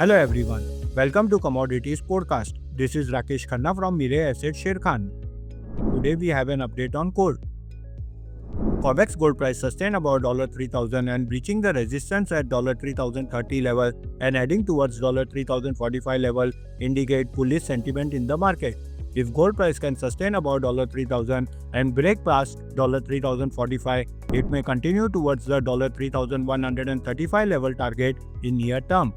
Hello everyone, welcome to Commodities Podcast. This is Rakesh Khanna from Mirae Asset Sharekhan. Today we have an update on gold. COMEX gold price sustained about $3,000 and breaching the resistance at $3,030 level and heading towards $3,045 level indicate bullish sentiment in the market. If gold price can sustain about $3,000 and break past $3,045, it may continue towards the $3,135 level target in near term.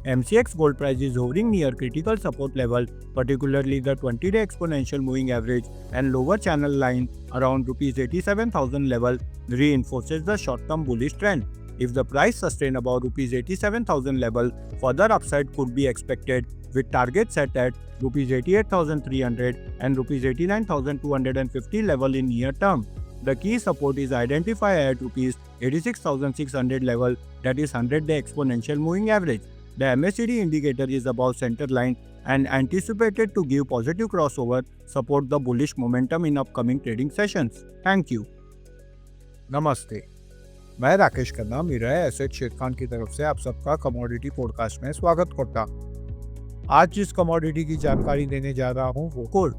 MCX gold price is hovering near critical support level, particularly the 20-day exponential moving average and lower channel line around Rs 87,000 level reinforces the short-term bullish trend. If the price sustains above Rs 87,000 level, further upside could be expected with targets set at Rs 88,300 and Rs 89,250 level in near term. The key support is identified at Rs 86,600 level, that is 100-day exponential moving average. The MACD indicator is above center line and anticipated to give positive crossover support the bullish momentum in upcoming trading sessions. Thank you. नमस्ते, मैं Rakesh Khanna मिराए asset Sharekhan की तरफ से आप सबका commodity podcast में स्वागत करता हूँ। आज जिस कमोडिटी की जानकारी देने जा रहा हूँ वो गोल्ड।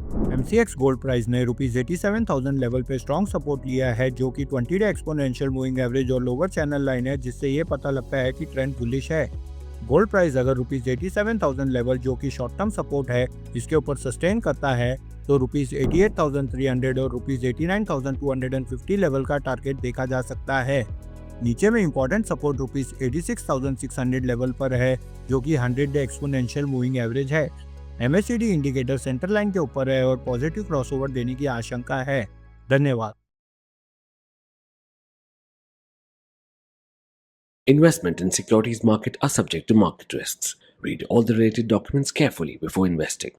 MCX गोल्ड प्राइस ने Rs 87,000 लेवल पे स्ट्रॉन्ग सपोर्ट लिया है, जो कि 20 डे एक्सपोनेंशियल मूविंग एवरेज और लोअर चैनल लाइन है, जिससे ये पता लगता है कि ट्रेंड बुलिश है। गोल्ड प्राइस अगर Rs 87,000 लेवल, जो कि शॉर्ट टर्म सपोर्ट है, इसके ऊपर सस्टेन करता है तो Rs 88,300 और Rs 89,250 लेवल का टारगेट देखा जा सकता है। नीचे में इंपॉर्टेंट सपोर्ट Rs 86,600 लेवल पर है, जो कि 100 डे एक्सपोनेंशियल मूविंग एवरेज है। MACD इंडिकेटर सेंटर लाइन के ऊपर है और पॉजिटिव क्रॉसओवर देने की आशंका है। धन्यवाद। Investment in securities market are subject to market risks. Read all the related documents carefully before investing.